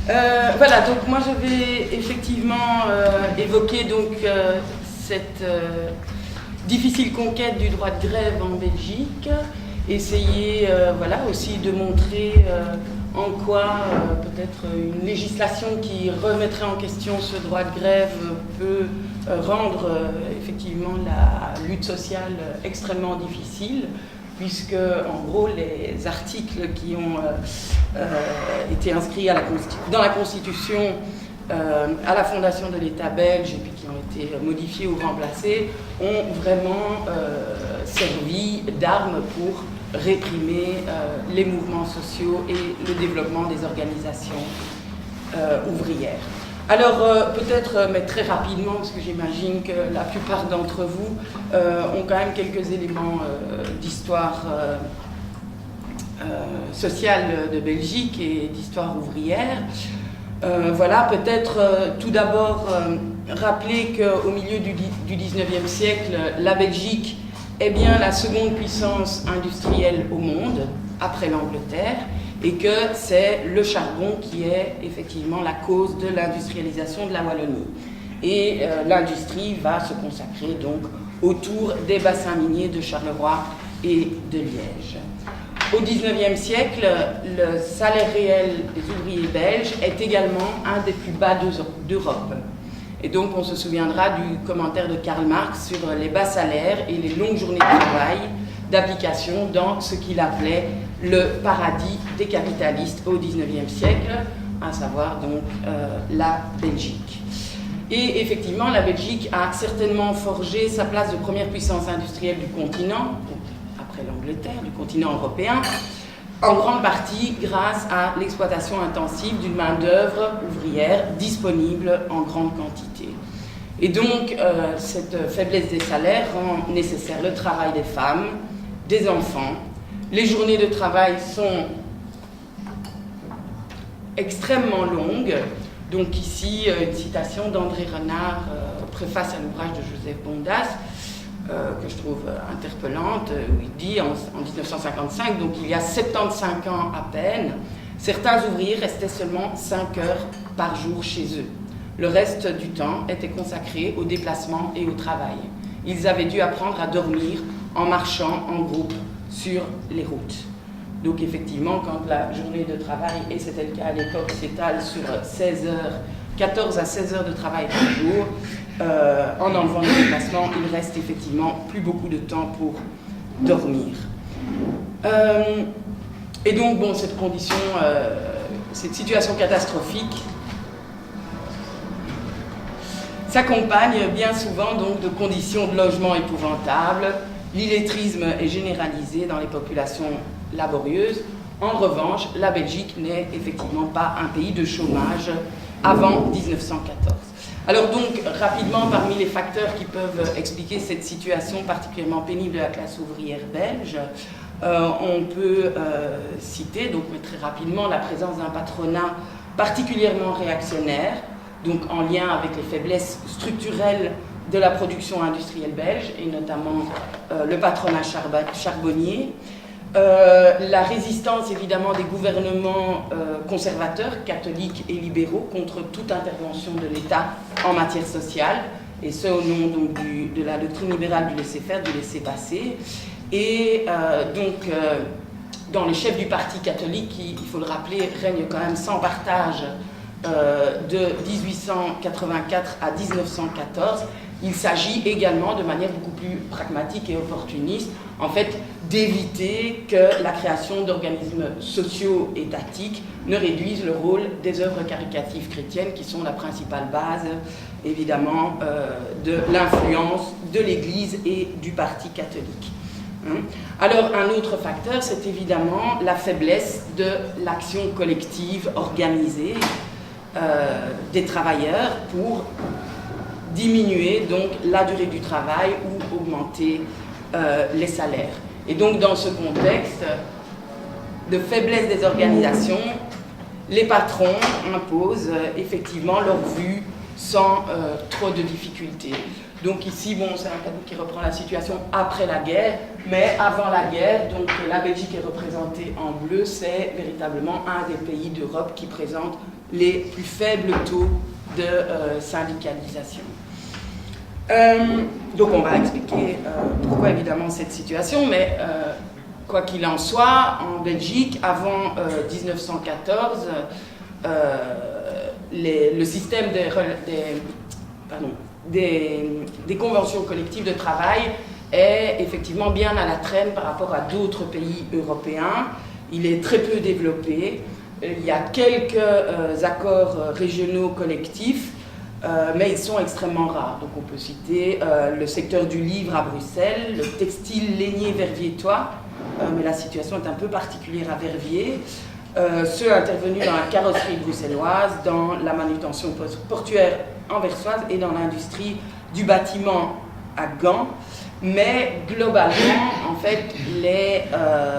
Voilà, donc moi je vais effectivement évoquer donc cette difficile conquête du droit de grève en Belgique, essayer voilà, aussi de montrer en quoi peut-être une législation qui remettrait en question ce droit de grève peut rendre effectivement la lutte sociale extrêmement difficile, puisque en gros les articles qui ont été inscrits dans la Constitution à la fondation de l'État belge et puis qui ont été modifiés ou remplacés ont vraiment servi d'arme pour réprimer les mouvements sociaux et le développement des organisations ouvrières. Alors peut-être, mais très rapidement, parce que j'imagine que la plupart d'entre vous ont quand même quelques éléments d'histoire sociale de Belgique et d'histoire ouvrière. Voilà, peut-être tout d'abord rappeler qu'au milieu du 19e siècle, la Belgique est bien la seconde puissance industrielle au monde, après l'Angleterre, et que c'est le charbon qui est effectivement la cause de l'industrialisation de la Wallonie. Et l'industrie va se consacrer donc autour des bassins miniers de Charleroi et de Liège. Au XIXe siècle, le salaire réel des ouvriers belges est également un des plus bas d'Europe. Et donc on se souviendra du commentaire de Karl Marx sur les bas salaires et les longues journées de travail d'application dans ce qu'il appelait le paradis des capitalistes au XIXe siècle, à savoir donc la Belgique. Et effectivement, la Belgique a certainement forgé sa place de première puissance industrielle du continent, après l'Angleterre, du continent européen, en grande partie grâce à l'exploitation intensive d'une main-d'œuvre ouvrière disponible en grande quantité. Et donc, cette faiblesse des salaires rend nécessaire le travail des femmes, des enfants. Les journées de travail sont extrêmement longues. Donc ici, une citation d'André Renard, préface à l'ouvrage de Joseph Bondas, que je trouve interpellante, où il dit en 1955, donc il y a 75 ans à peine, certains ouvriers restaient seulement 5 heures par jour chez eux. Le reste du temps était consacré au déplacement et au travail. Ils avaient dû apprendre à dormir en marchant en groupe sur les routes. Donc effectivement, quand la journée de travail, et c'était le cas à l'époque, s'étale sur 14 à 16 heures de travail par jour, en enlevant les déplacements, il reste effectivement plus beaucoup de temps pour dormir. Et donc, bon, cette situation catastrophique s'accompagne bien souvent donc, de conditions de logement épouvantables. L'illettrisme est généralisé dans les populations laborieuses. En revanche, la Belgique n'est effectivement pas un pays de chômage avant 1914. Alors donc, rapidement, parmi les facteurs qui peuvent expliquer cette situation particulièrement pénible de la classe ouvrière belge, on peut citer, donc très rapidement, la présence d'un patronat particulièrement réactionnaire, donc en lien avec les faiblesses structurelles de la production industrielle belge, et notamment le patronat charbonnier, la résistance évidemment des gouvernements conservateurs, catholiques et libéraux contre toute intervention de l'État en matière sociale, et ce au nom donc, de la doctrine libérale du laisser-faire, du laisser-passer. Et donc dans les chefs du parti catholique, qui, il faut le rappeler, règne quand même sans partage de 1884 à 1914, il s'agit également, de manière beaucoup plus pragmatique et opportuniste, en fait, d'éviter que la création d'organismes sociaux étatiques ne réduise le rôle des œuvres caritatives chrétiennes, qui sont la principale base, évidemment, de l'influence de l'Église et du parti catholique. Alors, un autre facteur, c'est évidemment la faiblesse de l'action collective organisée des travailleurs pour diminuer donc la durée du travail ou augmenter les salaires. Et donc dans ce contexte de faiblesse des organisations, les patrons imposent effectivement leur vue sans trop de difficultés. Donc ici, bon, c'est un tableau qui reprend la situation après la guerre, mais avant la guerre, donc la Belgique est représentée en bleu, c'est véritablement un des pays d'Europe qui présente les plus faibles taux de syndicalisation. Donc on va expliquer pourquoi évidemment cette situation, mais quoi qu'il en soit, en Belgique, avant 1914, le système des conventions collectives de travail est effectivement bien à la traîne par rapport à d'autres pays européens. Il est très peu développé. Il y a quelques accords régionaux collectifs, mais ils sont extrêmement rares. Donc on peut citer le secteur du livre à Bruxelles, le textile lainier verviétois, mais la situation est un peu particulière à Verviers, ceux intervenus dans la carrosserie bruxelloise, dans la manutention portuaire anversoise et dans l'industrie du bâtiment à Gand. Mais globalement, en fait, les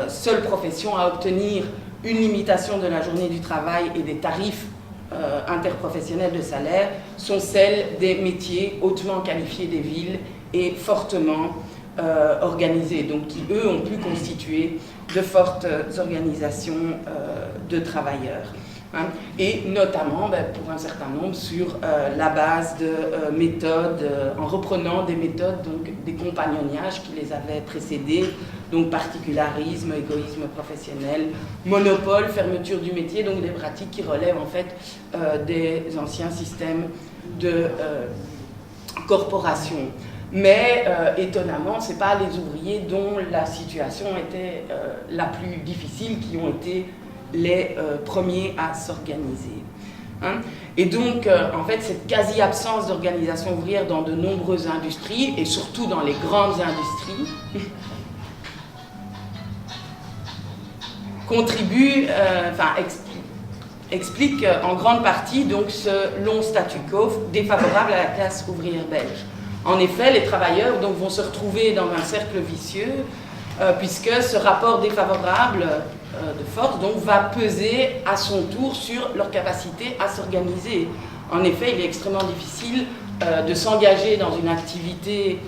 seules professions à obtenir une limitation de la journée du travail et des tarifs interprofessionnels de salaire sont celles des métiers hautement qualifiés des villes et fortement organisés, donc qui, eux, ont pu constituer de fortes organisations de travailleurs. Hein, et notamment pour un certain nombre sur la base de méthodes, en reprenant des méthodes, donc des compagnonnages qui les avaient précédés, donc particularisme, égoïsme professionnel, monopole, fermeture du métier, donc des pratiques qui relèvent en fait des anciens systèmes de corporation. Mais étonnamment, ce n'est pas les ouvriers dont la situation était la plus difficile qui ont été les premiers à s'organiser. Hein? Et donc, en fait, cette quasi-absence d'organisation ouvrière dans de nombreuses industries, et surtout dans les grandes industries, contribue, explique en grande partie donc, ce long statu quo défavorable à la classe ouvrière belge. En effet, les travailleurs donc, vont se retrouver dans un cercle vicieux, puisque ce rapport défavorable de force donc, va peser à son tour sur leur capacité à s'organiser. En effet, il est extrêmement difficile de s'engager dans une activité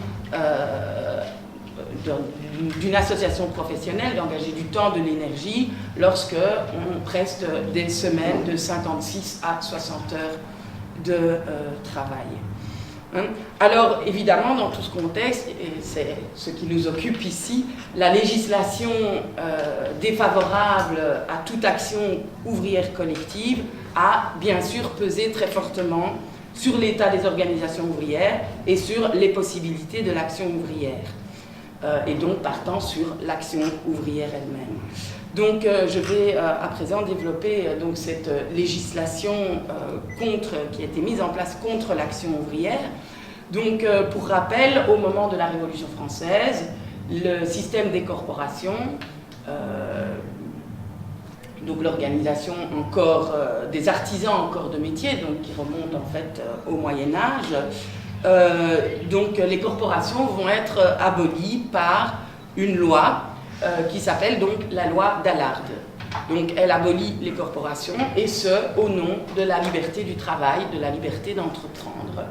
d'une association professionnelle, d'engager du temps, de l'énergie, lorsque on preste des semaines de 56 à 60 heures de travail. Alors, évidemment, dans tout ce contexte, et c'est ce qui nous occupe ici, la législation défavorable à toute action ouvrière collective a bien sûr pesé très fortement sur l'état des organisations ouvrières et sur les possibilités de l'action ouvrière, et donc partant sur l'action ouvrière elle-même. Donc je vais à présent développer donc, cette législation qui a été mise en place contre l'action ouvrière. Donc pour rappel, au moment de la Révolution française, le système des corporations, donc l'organisation encore des artisans en corps de métier, donc qui remonte en fait au Moyen-Âge, donc les corporations vont être abolies par une loi qui s'appelle donc la loi d'Allard. Donc elle abolit les corporations, et ce, au nom de la liberté du travail, de la liberté d'entreprendre.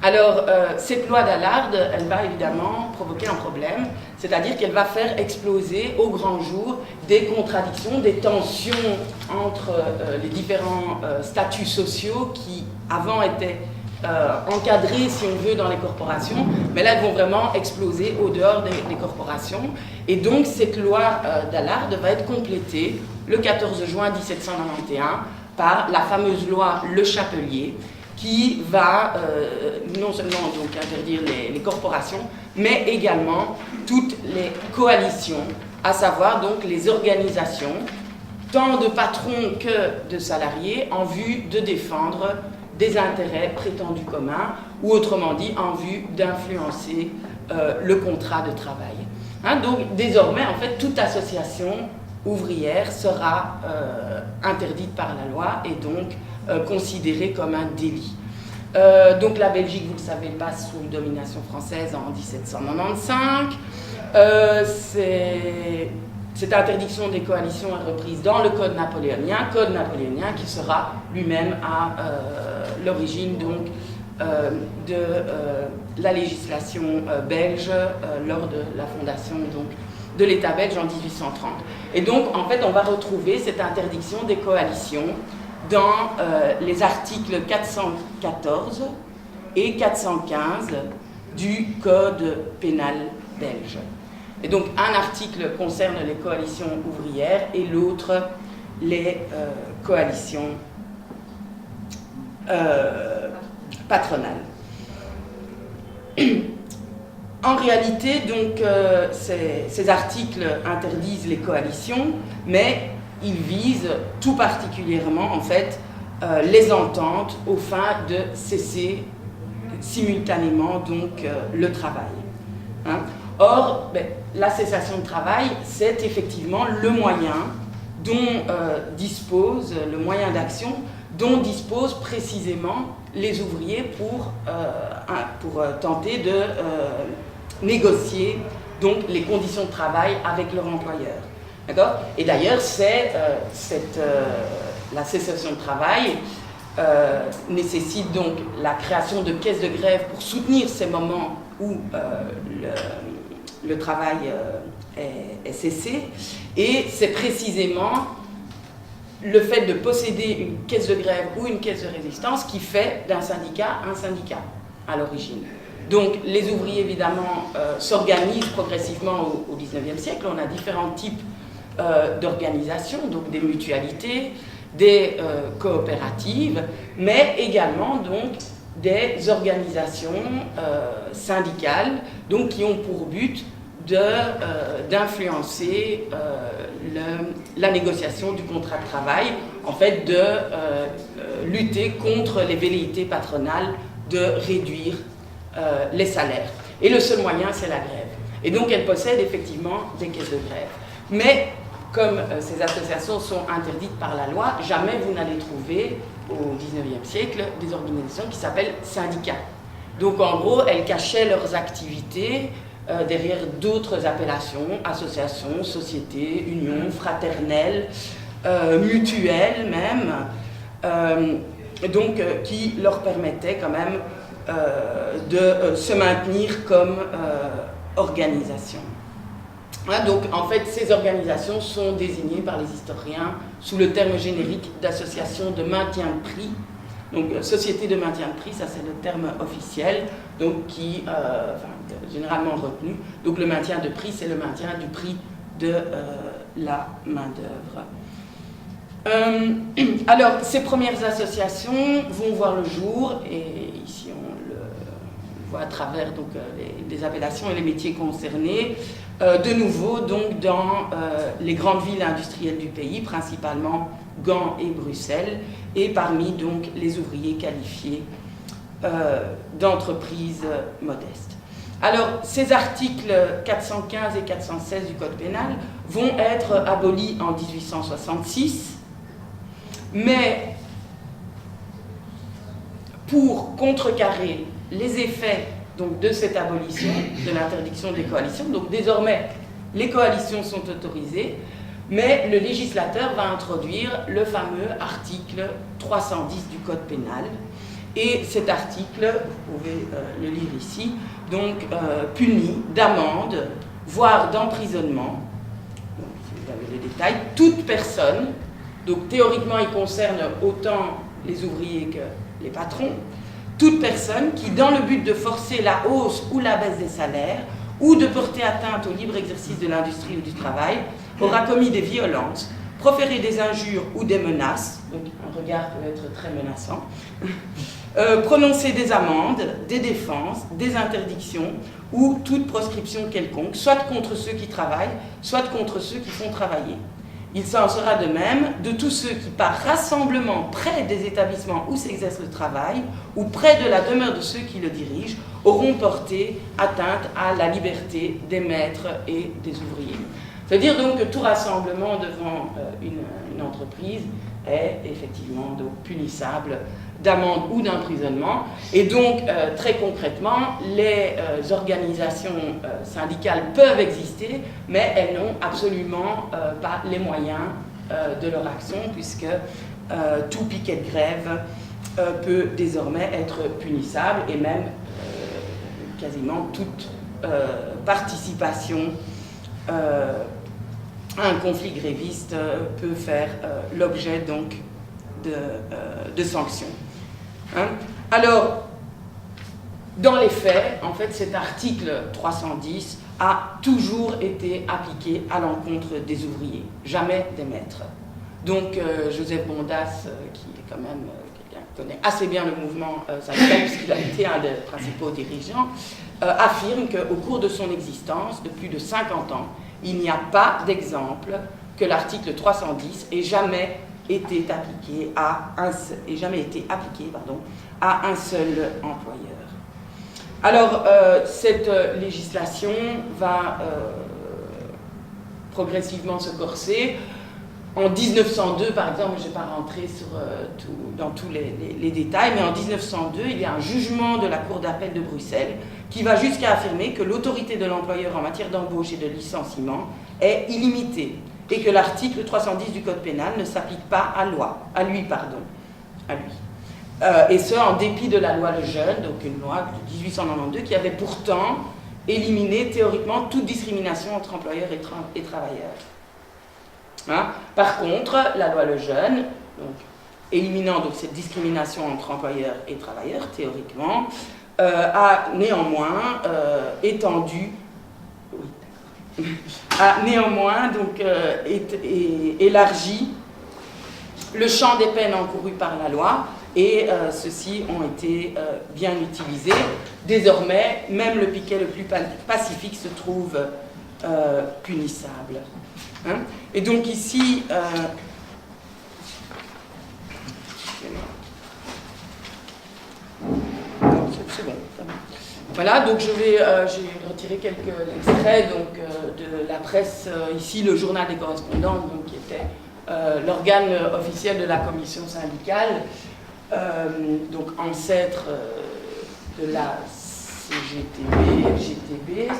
Alors, cette loi d'Allard, elle va évidemment provoquer un problème, c'est-à-dire qu'elle va faire exploser au grand jour des contradictions, des tensions entre les différents statuts sociaux qui avant étaient encadrés, si on veut, dans les corporations, mais là, elles vont vraiment exploser au dehors des corporations. Et donc, cette loi d'Allard va être complétée le 14 juin 1791 par la fameuse loi Le Chapelier, qui va non seulement donc interdire les corporations, mais également toutes les coalitions, à savoir donc les organisations, tant de patrons que de salariés, en vue de défendre des intérêts prétendus communs, ou autrement dit, en vue d'influencer le contrat de travail. Hein, donc désormais, en fait, toute association ouvrière sera interdite par la loi et donc considérée comme un délit. Donc la Belgique, vous le savez, passe sous une domination française en 1795. Cette interdiction des coalitions est reprise dans le Code napoléonien qui sera lui-même à l'origine donc de la législation belge lors de la fondation donc de l'État belge en 1830. Et donc, en fait, on va retrouver cette interdiction des coalitions dans les articles 414 et 415 du Code pénal belge. Et donc un article concerne les coalitions ouvrières et l'autre les coalitions patronales. En réalité, donc, ces articles interdisent les coalitions, mais ils visent tout particulièrement, en fait, les ententes aux fins de cesser simultanément donc, le travail. Hein? Or, la cessation de travail, c'est effectivement le moyen dont dispose, le moyen d'action dont disposent précisément les ouvriers pour tenter de négocier donc, les conditions de travail avec leur employeur. D'accord ? Et d'ailleurs, la cessation de travail nécessite donc la création de caisses de grève pour soutenir ces moments où le travail est cessé. Et c'est précisément le fait de posséder une caisse de grève ou une caisse de résistance qui fait d'un syndicat un syndicat à l'origine. Donc les ouvriers évidemment s'organisent progressivement au XIXe siècle. On a différents types d'organisations, donc des mutualités, des coopératives, mais également donc des organisations syndicales donc, qui ont pour but d'influencer la négociation du contrat de travail, en fait de lutter contre les velléités patronales de réduire les salaires. Et le seul moyen, c'est la grève. Et donc, elles possèdent effectivement des caisses de grève. Mais, comme ces associations sont interdites par la loi, jamais vous n'allez trouver, au XIXe siècle, des organisations qui s'appellent syndicats. Donc, en gros, elles cachaient leurs activités derrière d'autres appellations, associations, sociétés, unions, fraternelles, mutuelles même, qui leur permettaient quand même de se maintenir comme organisation. Voilà, donc en fait ces organisations sont désignées par les historiens sous le terme générique d'association de maintien de prix. Donc société de maintien de prix, ça c'est le terme officiel, donc qui généralement retenu. Donc le maintien de prix, c'est le maintien du prix de la main-d'œuvre. Alors ces premières associations vont voir le jour, et ici on le voit à travers donc, les appellations et les métiers concernés, de nouveau donc dans les grandes villes industrielles du pays, principalement Gand et Bruxelles, et parmi donc les ouvriers qualifiés d'entreprises modestes. Alors, ces articles 415 et 416 du Code pénal vont être abolis en 1866, mais pour contrecarrer les effets donc, de cette abolition, de l'interdiction des coalitions, donc désormais les coalitions sont autorisées, mais le législateur va introduire le fameux article 310 du Code pénal. Et cet article, vous pouvez le lire ici, donc punit d'amende, voire d'emprisonnement, si vous avez les détails, toute personne, donc théoriquement il concerne autant les ouvriers que les patrons, toute personne qui, dans le but de forcer la hausse ou la baisse des salaires, ou de porter atteinte au libre exercice de l'industrie ou du travail, aura commis des violences, proféré des injures ou des menaces, donc un regard peut être très menaçant, prononcer des amendes, des défenses, des interdictions ou toute proscription quelconque, soit contre ceux qui travaillent, soit contre ceux qui font travailler. Il s'en sera de même de tous ceux qui, par rassemblement près des établissements où s'exerce le travail ou près de la demeure de ceux qui le dirigent, auront porté atteinte à la liberté des maîtres et des ouvriers. C'est-à-dire donc que tout rassemblement devant une entreprise est effectivement donc punissable d'amende ou d'emprisonnement. Et donc, très concrètement, les organisations syndicales peuvent exister, mais elles n'ont absolument pas les moyens de leur action, puisque tout piquet de grève peut désormais être punissable, et même quasiment toute participation à un conflit gréviste peut faire l'objet donc de sanctions. Hein? Alors, dans les faits, en fait, cet article 310 a toujours été appliqué à l'encontre des ouvriers, jamais des maîtres. Donc, Joseph Bondas, qui est quand même quelqu'un qui connaît assez bien le mouvement syndical, puisqu'il a été un des principaux dirigeants, affirme qu'au cours de son existence, de plus de 50 ans, il n'y a pas d'exemple que l'article 310 ait jamais été appliqué à un seul employeur. Alors, cette législation va progressivement se corser. En 1902, par exemple, je ne vais pas rentrer dans tous les détails, mais en 1902, il y a un jugement de la Cour d'appel de Bruxelles qui va jusqu'à affirmer que l'autorité de l'employeur en matière d'embauche et de licenciement est illimitée et que l'article 310 du Code pénal ne s'applique pas à lui. Et ce, en dépit de la loi Lejeune, donc une loi de 1892 qui avait pourtant éliminé théoriquement toute discrimination entre employeurs et travailleurs. Hein? Par contre, la loi Lejeune, donc, éliminant donc, cette discrimination entre employeurs et travailleurs, théoriquement, a néanmoins élargi le champ des peines encourues par la loi, et ceux-ci ont été bien utilisés. Désormais, même le piquet le plus pacifique se trouve punissable. Hein? Et donc ici, c'est bon. Voilà, donc j'ai retiré quelques extraits donc, de la presse, ici le journal des correspondants, donc, qui était l'organe officiel de la commission syndicale, donc ancêtre de la CGTB, FGTB.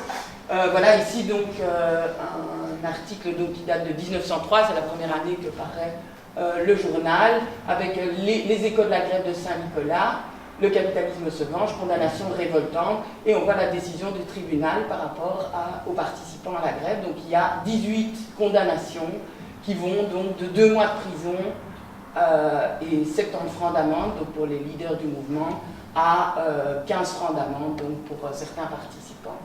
Voilà ici donc un article donc, qui date de 1903, c'est la première année que paraît le journal, avec les échos de la grève de Saint-Nicolas, le capitalisme se venge, condamnation révoltante, et on voit la décision du tribunal par rapport aux participants à la grève. Donc il y a 18 condamnations qui vont donc de 2 mois de prison et 70 francs d'amende donc pour les leaders du mouvement, à 15 francs d'amende donc pour certains participants.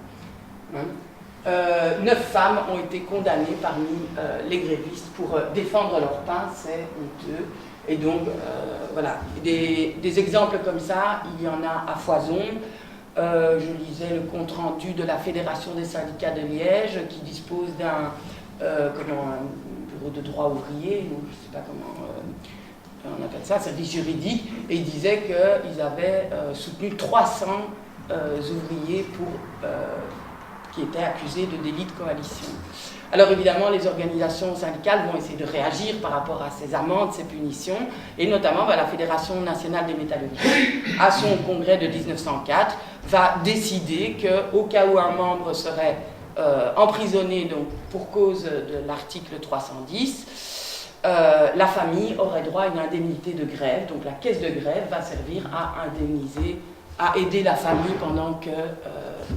9 femmes ont été condamnées parmi les grévistes pour défendre leur pain, c'est honteux. Et donc, voilà, des exemples comme ça, il y en a à foison. Je lisais le compte-rendu de la Fédération des syndicats de Liège, qui dispose d'un bureau de droit ouvrier, ou je ne sais pas comment on appelle ça, service juridique, et il disait qu'ils avaient soutenu 300 ouvriers qui étaient accusés de délit de coalition. Alors évidemment, les organisations syndicales vont essayer de réagir par rapport à ces amendes, ces punitions, et notamment la Fédération nationale des métallurgistes, à son congrès de 1904, va décider qu'au cas où un membre serait emprisonné donc, pour cause de l'article 310, la famille aurait droit à une indemnité de grève, donc la caisse de grève va servir à indemniser, à aider la famille pendant que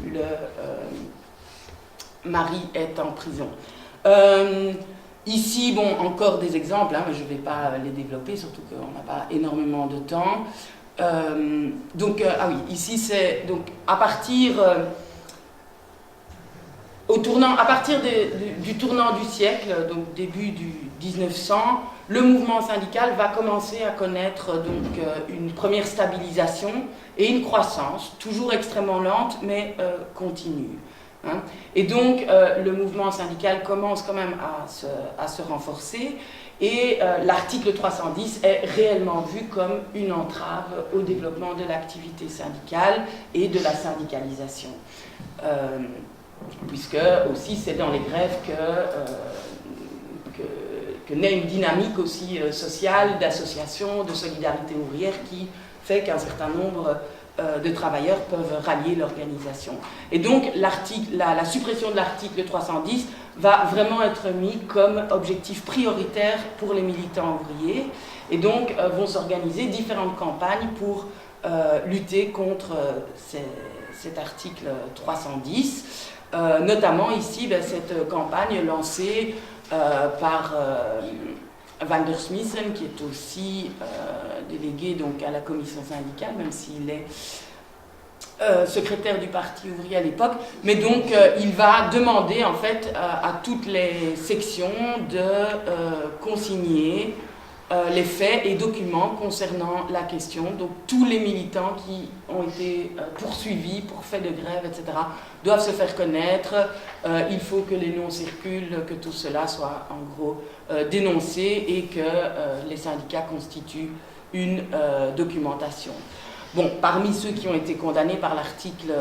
le mari est en prison. Ici, bon, encore des exemples, hein, mais je ne vais pas les développer, surtout qu'on n'a pas énormément de temps. Ah oui, ici c'est donc à partir du tournant du siècle, donc début du 1900, le mouvement syndical va commencer à connaître donc une première stabilisation et une croissance, toujours extrêmement lente, mais continue. Hein. Et donc, le mouvement syndical commence quand même à se renforcer, et l'article 310 est réellement vu comme une entrave au développement de l'activité syndicale et de la syndicalisation. Puisque aussi c'est dans les grèves que naît une dynamique aussi sociale, d'association, de solidarité ouvrière qui fait qu'un certain nombre de travailleurs peuvent rallier l'organisation. Et donc la suppression de l'article 310 va vraiment être mis comme objectif prioritaire pour les militants ouvriers, et donc vont s'organiser différentes campagnes pour lutter contre cet article 310. Notamment ici, cette campagne lancée par Vandersmissen, qui est aussi délégué donc, à la commission syndicale, même s'il est secrétaire du Parti ouvrier à l'époque. Mais donc, il va demander en fait à toutes les sections de consigner les faits et documents concernant la question. Donc tous les militants qui ont été poursuivis pour faits de grève, etc., doivent se faire connaître. Il faut que les noms circulent, que tout cela soit en gros dénoncé et que les syndicats constituent une documentation. Bon, parmi ceux qui ont été condamnés par l'article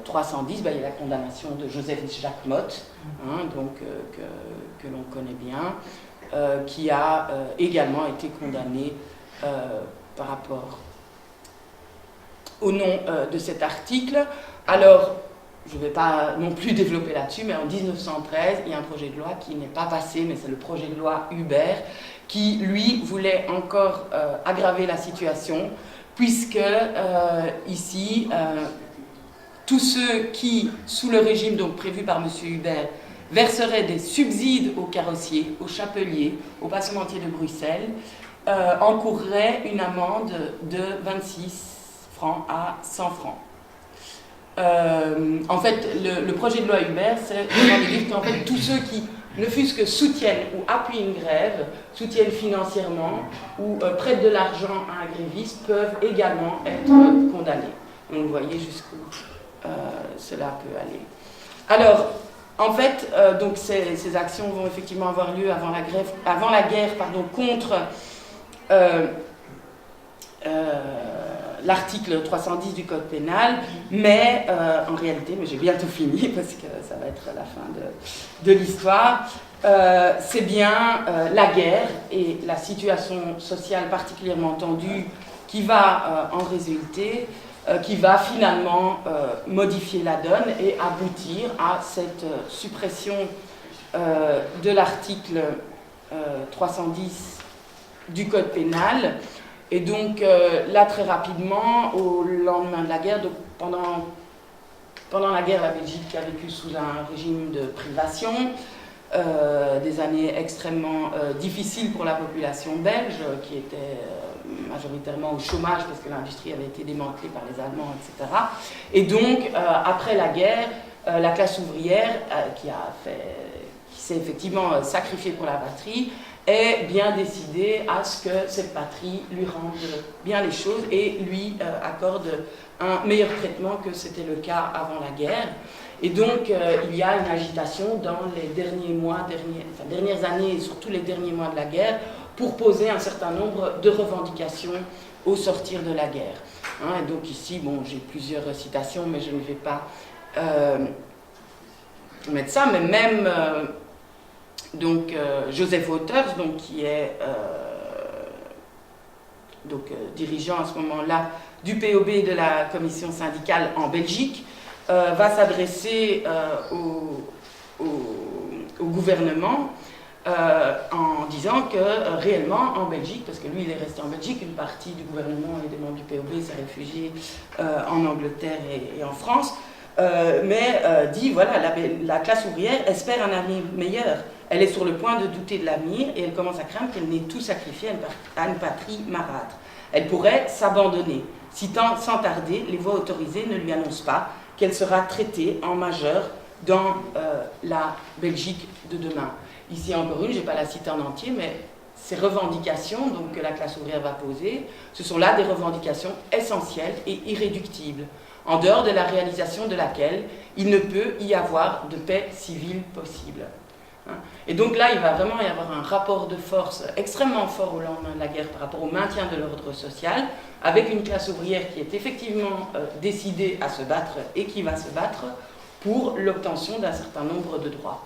310, il y a la condamnation de Joseph Jacques Motte, donc, que l'on connaît bien, qui a également été condamné par rapport au nom de cet article. Alors, je ne vais pas non plus développer là-dessus, mais en 1913, il y a un projet de loi qui n'est pas passé, mais c'est le projet de loi Hubert, qui, lui, voulait encore aggraver la situation, puisque ici, tous ceux qui, sous le régime donc, prévu par M. Hubert, verseraient des subsides aux carrossiers, aux chapeliers, aux passementiers de Bruxelles, encourraient une amende de 26 francs à 100 francs. En fait, le projet de loi Hubert, c'est de dire qu'en fait, tous ceux qui ne fût-ce que soutiennent ou appuient une grève, soutiennent financièrement ou prêtent de l'argent à un gréviste, peuvent également être condamnés. Donc vous voyez jusqu'où cela peut aller. Alors, en fait, donc ces actions vont effectivement avoir lieu avant la guerre, contre l'article 310 du Code pénal, mais en réalité, mais j'ai bientôt fini parce que ça va être la fin de l'histoire, c'est bien la guerre et la situation sociale particulièrement tendue qui va en résulter, qui va finalement modifier la donne et aboutir à cette suppression de l'article 310 du Code pénal. Et donc là, très rapidement, au lendemain de la guerre, donc pendant la guerre, la Belgique a vécu sous un régime de privation, des années extrêmement difficiles pour la population belge, qui était majoritairement au chômage parce que l'industrie avait été démantelée par les Allemands, etc. Et donc, après la guerre, la classe ouvrière, qui s'est effectivement sacrifiée pour la patrie, est bien décidé à ce que cette patrie lui rende bien les choses et lui accorde un meilleur traitement que c'était le cas avant la guerre. Et donc, il y a une agitation dans les dernières années et surtout les derniers mois de la guerre pour poser un certain nombre de revendications au sortir de la guerre. Et donc ici, bon, j'ai plusieurs citations, mais je ne vais pas mettre ça, mais même... Donc Joseph Wouters, donc, qui est dirigeant à ce moment-là du POB et de la commission syndicale en Belgique, va s'adresser au gouvernement en disant que réellement en Belgique, parce que lui il est resté en Belgique, une partie du gouvernement et des membres du POB s'est réfugié en Angleterre et en France, mais dit voilà, la classe ouvrière espère un avenir meilleur. Elle est sur le point de douter de l'avenir et elle commence à craindre qu'elle n'ait tout sacrifié à une patrie marâtre. Elle pourrait s'abandonner si sans tarder les voix autorisées ne lui annoncent pas qu'elle sera traitée en majeur dans la Belgique de demain. Ici encore une, je ne vais pas la citer en entier, mais ces revendications donc, que la classe ouvrière va poser, ce sont là des revendications essentielles et irréductibles, en dehors de la réalisation de laquelle il ne peut y avoir de paix civile possible. Et donc là, il va vraiment y avoir un rapport de force extrêmement fort au lendemain de la guerre par rapport au maintien de l'ordre social, avec une classe ouvrière qui est effectivement décidée à se battre et qui va se battre pour l'obtention d'un certain nombre de droits.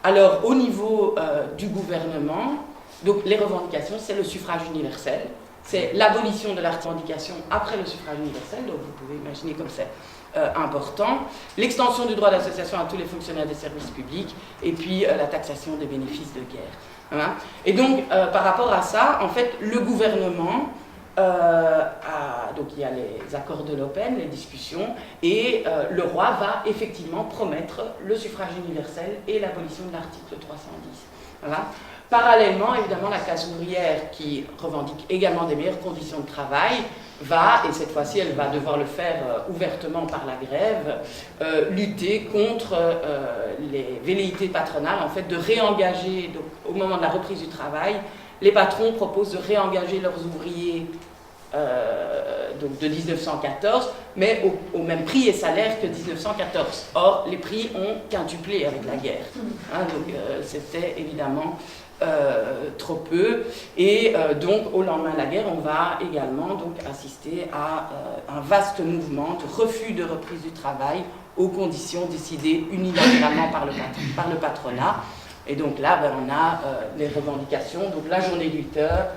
Alors, au niveau du gouvernement, donc les revendications, c'est le suffrage universel, c'est l'abolition de la revendication après le suffrage universel, donc vous pouvez imaginer comme c'est important, l'extension du droit d'association à tous les fonctionnaires des services publics, et puis la taxation des bénéfices de guerre. Et donc, par rapport à ça, en fait, le gouvernement, donc il y a les accords de l'Open, les discussions, et le roi va effectivement promettre le suffrage universel et l'abolition de l'article 310. Voilà. Parallèlement, évidemment, la classe ouvrière, qui revendique également des meilleures conditions de travail, va, et cette fois-ci elle va devoir le faire ouvertement par la grève, lutter contre les velléités patronales, en fait, de réengager, donc, au moment de la reprise du travail, les patrons proposent de réengager leurs ouvriers donc de 1914, mais au même prix et salaire que 1914. Or, les prix ont quintuplé avec la guerre. Hein, donc, c'était évidemment trop peu. Et donc, au lendemain de la guerre, on va également donc, assister à un vaste mouvement de refus de reprise du travail aux conditions décidées unilatéralement par le patronat. Et donc là, ben, on a les revendications, donc la journée du 8 heures,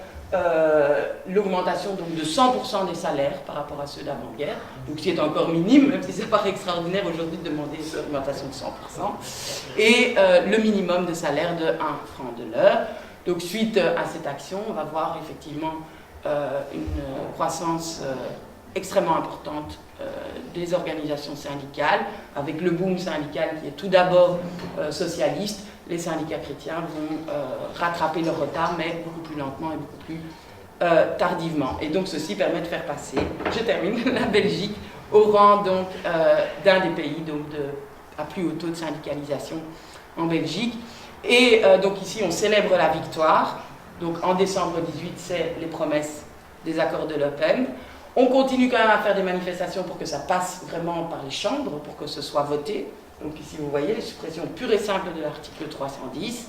l'augmentation donc de 100% des salaires par rapport à ceux d'avant-guerre, donc qui est encore minime, même si ça paraît extraordinaire aujourd'hui de demander une augmentation de 100%, et le minimum de salaire de 1 franc de l'heure. Donc suite à cette action, on va voir effectivement une croissance extrêmement importante des organisations syndicales, avec le boom syndical qui est tout d'abord socialiste. Les syndicats chrétiens vont rattraper leur retard, mais beaucoup plus lentement et beaucoup plus tardivement. Et donc ceci permet de faire passer, je termine, la Belgique au rang donc d'un des pays donc à plus haut taux de syndicalisation en Belgique. Et donc ici on célèbre la victoire. Donc en décembre 18, c'est les promesses des accords de l'Eupen. On continue quand même à faire des manifestations pour que ça passe vraiment par les chambres, pour que ce soit voté. Donc ici vous voyez les suppressions pures et simples de l'article 310.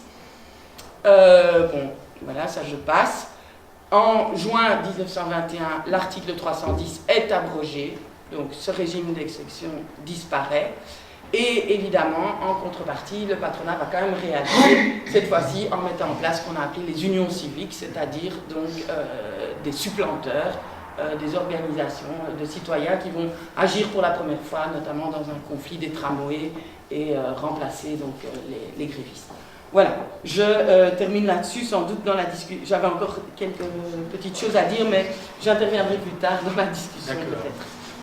Bon, voilà, ça je passe. En juin 1921, l'article 310 est abrogé, donc ce régime d'exception disparaît. Et évidemment, en contrepartie, le patronat va quand même réagir, cette fois-ci en mettant en place ce qu'on a appelé les unions civiques, c'est-à-dire donc des supplanteurs, des organisations de citoyens qui vont agir pour la première fois, notamment dans un conflit des tramways et remplacer donc les grévistes. Voilà, je termine là-dessus, sans doute dans la discussion. J'avais encore quelques petites choses à dire, mais j'interviendrai plus tard dans la discussion peut-être.